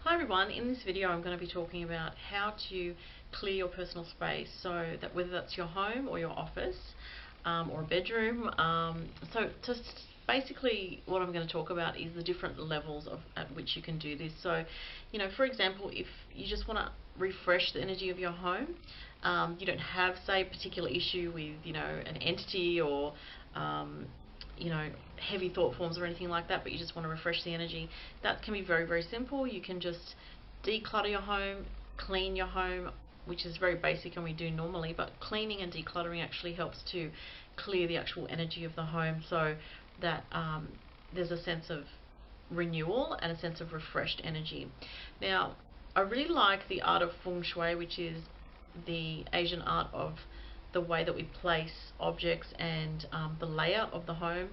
Hi everyone, in this video I'm going to be talking about how to clear your personal space, so that whether that's your home or your office or a bedroom. So just basically what I'm going to talk about is the different levels at which you can do this. So, for example, if you just want to refresh the energy of your home, you don't have, say, a particular issue with, an entity or heavy thought forms or anything like that, but you just want to refresh the energy, that can be very, very simple. You can just declutter your home, clean your home, which is very basic and we do normally, but cleaning and decluttering actually helps to clear the actual energy of the home, so that there's a sense of renewal and a sense of refreshed energy. Now, I really like the art of feng shui, which is the Asian art of the way that we place objects and the layout of the home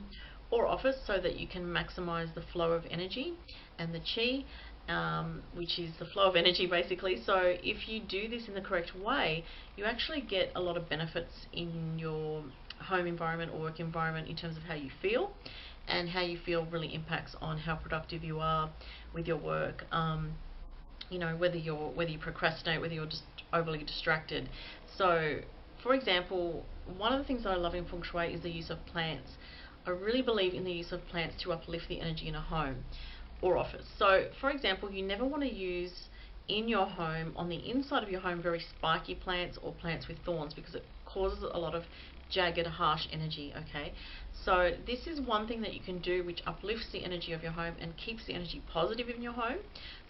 or office, so that you can maximize the flow of energy and the qi, which is the flow of energy basically. So if you do this in the correct way, you actually get a lot of benefits in your home environment or work environment in terms of how you feel, and how you feel really impacts on how productive you are with your work. Whether you procrastinate, whether you're just overly distracted. So, for example, one of the things that I love in feng shui is the use of plants. I really believe in the use of plants to uplift the energy in a home or office. So, for example, you never want to use in your home, on the inside of your home, very spiky plants or plants with thorns, because it causes a lot of jagged, harsh energy. Okay, so this is one thing that you can do which uplifts the energy of your home and keeps the energy positive in your home.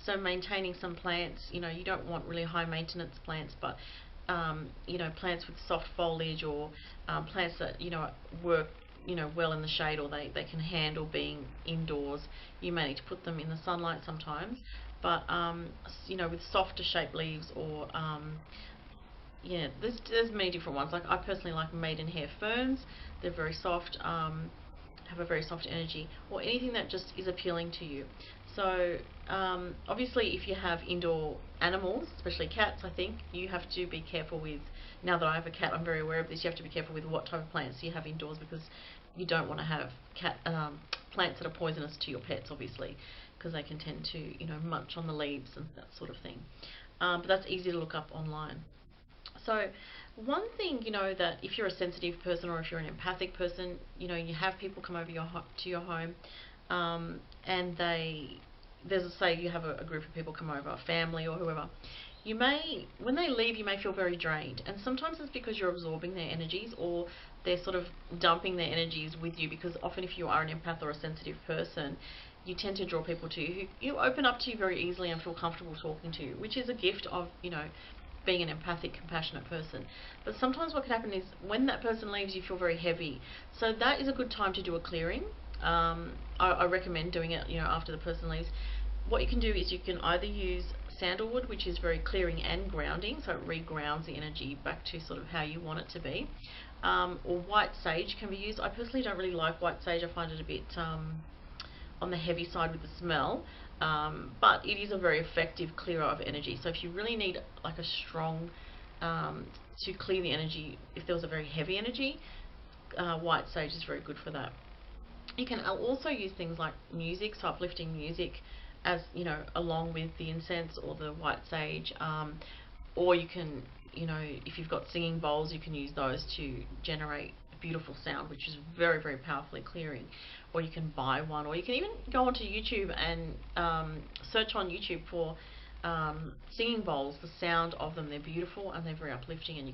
So maintaining some plants, you don't want really high maintenance plants, but plants with soft foliage, or plants that work well in the shade, or they can handle being indoors. You may need to put them in the sunlight sometimes, but with softer shaped leaves, or there's many different ones. Like, I personally like maidenhair ferns. They're very soft, have a very soft energy, or anything that just is appealing to you. So obviously, if you have indoor animals, especially cats, I think you have to be careful with. Now that I have a cat, I'm very aware of this. You have to be careful with what type of plants you have indoors, because you don't want to have plants that are poisonous to your pets, obviously, because they can tend to munch on the leaves and that sort of thing. But that's easy to look up online. So one thing, that if you're a sensitive person or if you're an empathic person, you have people come over to your home, and say you have a group of people come over, a family or whoever, when they leave, you may feel very drained, and sometimes it's because you're absorbing their energies, or they're sort of dumping their energies with you, because often if you are an empath or a sensitive person, you tend to draw people to you who open up to you very easily and feel comfortable talking to you, which is a gift of being an empathic, compassionate person. But sometimes what can happen is, when that person leaves, you feel very heavy. So that is a good time to do a clearing. I recommend doing it after the person leaves. What you can do is you can either use sandalwood, which is very clearing and grounding, so it regrounds the energy back to sort of how you want it to be, or white sage can be used. I personally don't really like white sage. I find it a bit on the heavy side with the smell, but it is a very effective clearer of energy. So if you really need like a strong to clear the energy, if there was a very heavy energy, white sage is very good for that. You can also use things like music, so uplifting music, as along with the incense or the white sage, or you can, if you've got singing bowls, you can use those to generate beautiful sound, which is very, very powerfully clearing. Or you can buy one, or you can even go onto YouTube and search on YouTube for singing bowls. The sound of them, they're beautiful and they're very uplifting, and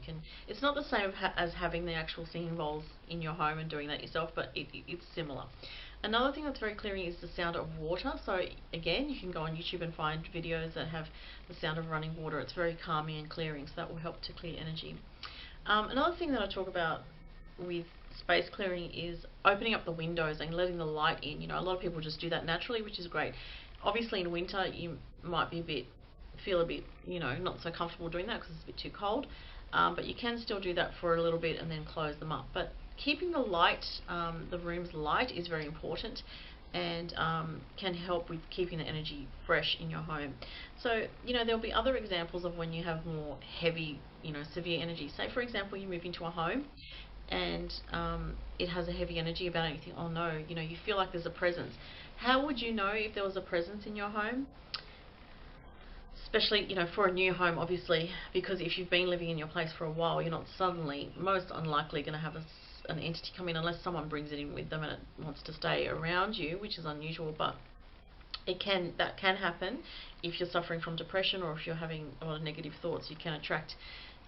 it's not the same as having the actual singing bowls in your home and doing that yourself, but it's similar. Another thing that's very clearing is the sound of water. So again, you can go on YouTube and find videos that have the sound of running water. It's very calming and clearing, so that will help to clear energy. Another thing that I talk about with space clearing is opening up the windows and letting the light in. A lot of people just do that naturally, which is great. Obviously in winter you might feel a bit not so comfortable doing that because it's a bit too cold, but you can still do that for a little bit and then close them up. But keeping the rooms light is very important, and can help with keeping the energy fresh in your home. So there'll be other examples of when you have more heavy, severe energy. Say for example, you move into a home and it has a heavy energy about it, you think, oh no, you feel like there's a presence. How would you know if there was a presence in your home? especially, for a new home, obviously, because if you've been living in your place for a while, you're not suddenly, most unlikely, going to have an entity come in unless someone brings it in with them and it wants to stay around you, which is unusual, but that can happen if you're suffering from depression or if you're having a lot of negative thoughts. You can attract,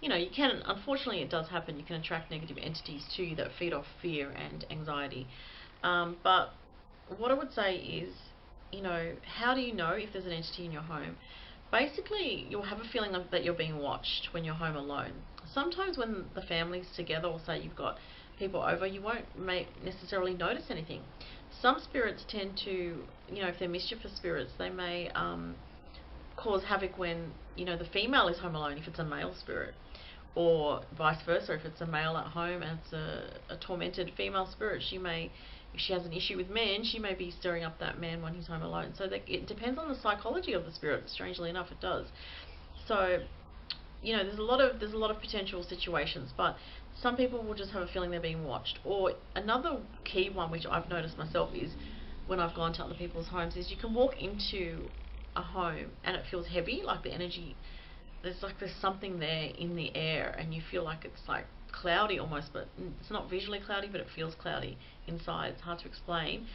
unfortunately it does happen, you can attract negative entities to you that feed off fear and anxiety. But what I would say is, how do you know if there's an entity in your home? Basically, you'll have a feeling that you're being watched when you're home alone. Sometimes when the family's together, or say you've got people over, you won't necessarily notice anything. Some spirits tend to, if they're mischievous spirits, they may cause havoc when, the female is home alone, if it's a male spirit, or vice versa, if it's a male at home and it's a tormented female spirit. If she has an issue with men, she may be stirring up that man when he's home alone. So it depends on the psychology of the spirit. Strangely enough, it does. So, there's a lot of potential situations, but some people will just have a feeling they're being watched. Or another key one, which I've noticed myself, is when I've gone to other people's homes, is you can walk into a home and it feels heavy, like the energy, there's something there in the air, and you feel like it's like cloudy almost, but it's not visually cloudy, but it feels cloudy inside. It's hard to explain,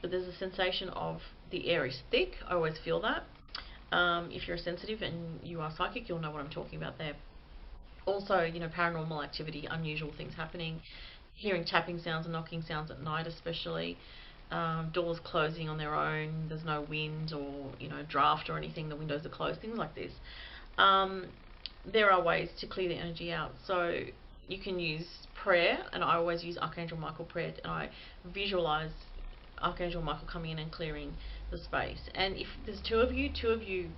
but there's a sensation of the air is thick. I always feel that. If you're sensitive and you are psychic, you'll know what I'm talking about there. Also, paranormal activity, unusual things happening, hearing tapping sounds and knocking sounds at night especially, doors closing on their own, there's no wind or, draft or anything, the windows are closed, things like this. There are ways to clear the energy out. So you can use prayer, and I always use Archangel Michael prayer, and I visualize Archangel Michael coming in and clearing the space. And if there's two of you,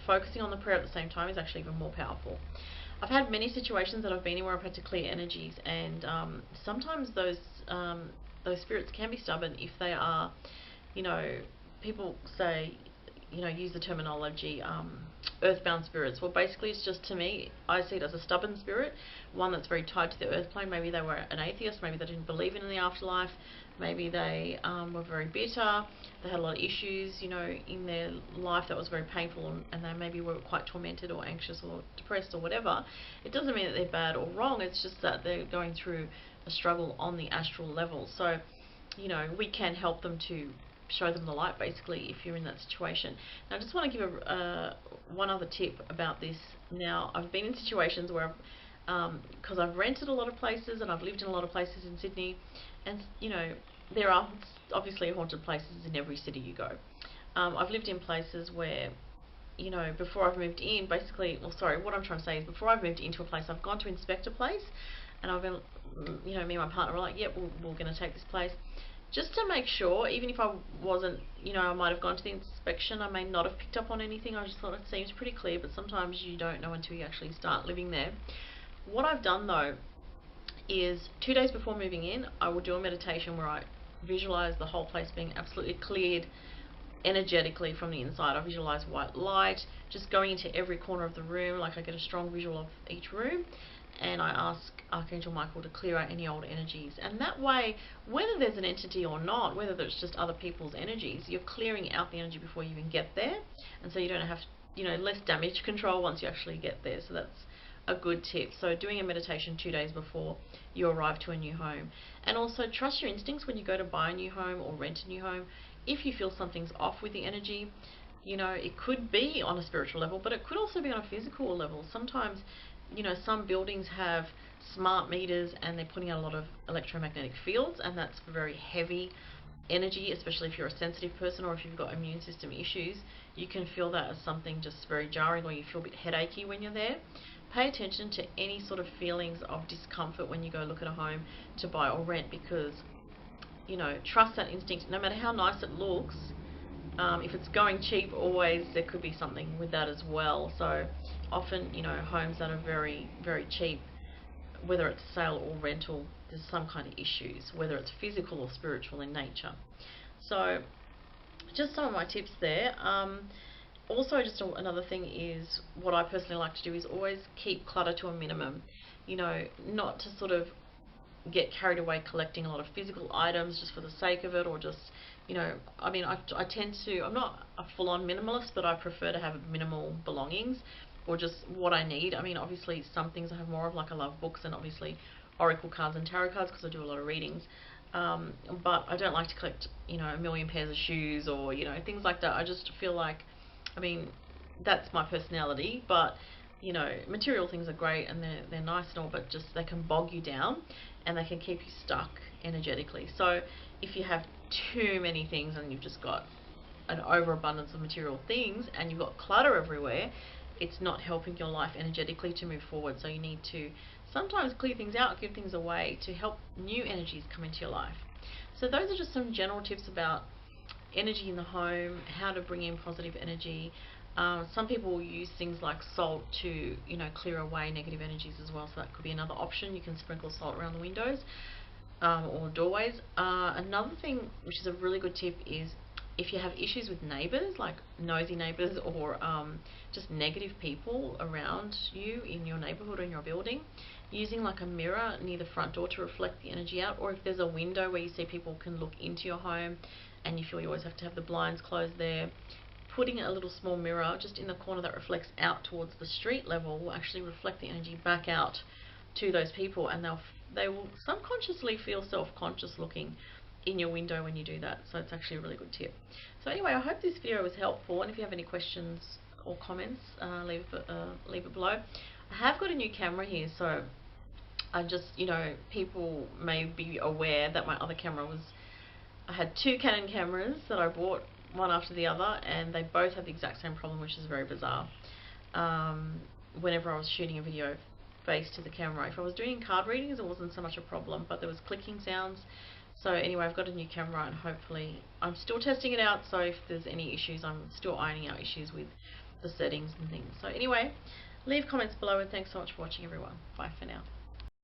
focusing on the prayer at the same time is actually even more powerful. I've had many situations that I've been in where I've had to clear energies, and sometimes those spirits can be stubborn if they are, people say, use the terminology earthbound spirits. Well, basically it's just, to me, I see it as a stubborn spirit, one that's very tied to the earth plane. Maybe they were an atheist, maybe they didn't believe in the afterlife, maybe they were very bitter, they had a lot of issues, in their life that was very painful, and they maybe were quite tormented or anxious or depressed or whatever. It doesn't mean that they're bad or wrong, it's just that they're going through a struggle on the astral level. So, we can help them to show them the light, basically, if you're in that situation. Now, I just want to give one other tip about this. Now, I've been in situations where because I've rented a lot of places and I've lived in a lot of places in Sydney, and there are obviously haunted places in every city you go. I've lived in places where, before I've moved in, basically, what I'm trying to say is, before I've moved into a place, I've gone to inspect a place, and I've been, me and my partner were like, yep, we're going to take this place. Just to make sure, even if I wasn't, I might have gone to the inspection, I may not have picked up on anything. I just thought it seems pretty clear, but sometimes you don't know until you actually start living there. What I've done, though, is 2 days before moving in, I will do a meditation where I visualize the whole place being absolutely cleared energetically from the inside. I visualize white light just going into every corner of the room, like I get a strong visual of each room, and I ask Archangel Michael to clear out any old energies. And that way, whether there's an entity or not, whether it's just other people's energies, you're clearing out the energy before you even get there, and so you don't have, less damage control once you actually get there. So that's a good tip. So doing a meditation 2 days before you arrive to a new home. And also trust your instincts when you go to buy a new home or rent a new home. If you feel something's off with the energy, it could be on a spiritual level, but it could also be on a physical level. Sometimes, some buildings have smart meters and they're putting out a lot of electromagnetic fields, and that's very heavy energy, especially if you're a sensitive person or if you've got immune system issues. You can feel that as something just very jarring, or you feel a bit headachy when you're there. Pay attention to any sort of feelings of discomfort when you go look at a home to buy or rent, because, trust that instinct. No matter how nice it looks, if it's going cheap, always there could be something with that as well. So often, homes that are very, very cheap, whether it's sale or rental, there's some kind of issues, whether it's physical or spiritual in nature. So just some of my tips there. Also, just another thing is, what I personally like to do is always keep clutter to a minimum. Not to sort of get carried away collecting a lot of physical items just for the sake of it, or just you know, I mean, I tend to, I'm not a full-on minimalist, but I prefer to have minimal belongings, or just what I need. I mean, obviously some things I have more of, like I love books and obviously oracle cards and tarot cards because I do a lot of readings. But I don't like to collect, you know, a million pairs of shoes or, you know, things like that. I just feel like, I mean, that's my personality, but you know, material things are great and they're nice and all, but just they can bog you down and they can keep you stuck energetically. So if you have too many things and you've just got an overabundance of material things and you've got clutter everywhere, it's not helping your life energetically to move forward. So you need to sometimes clear things out, give things away to help new energies come into your life. So those are just some general tips about energy in the home, how to bring in positive energy. Some people use things like salt to, you know, clear away negative energies as well. So that could be another option. You can sprinkle salt around the windows or doorways. Another thing, which is a really good tip, is if you have issues with neighbours, like nosy neighbours or just negative people around you in your neighbourhood or in your building, using like a mirror near the front door to reflect the energy out, or if there's a window where you see people can look into your home and you feel you always have to have the blinds closed there, putting a little small mirror just in the corner that reflects out towards the street level will actually reflect the energy back out to those people, and they will subconsciously feel self-conscious looking in your window when you do that. So it's actually a really good tip. So anyway, I hope this video was helpful, and if you have any questions or comments, leave it below. I have got a new camera here, so I just, you know, people may be aware that my other camera was, I had two Canon cameras that I bought one after the other, and they both have the exact same problem, which is very bizarre. Whenever I was shooting a video face to the camera, if I was doing card readings, it wasn't so much a problem, but there was clicking sounds. So anyway, I've got a new camera, and hopefully I'm still testing it out, so if there's any issues, I'm still ironing out issues with the settings and things. So anyway, leave comments below, and thanks so much for watching, everyone. Bye for now.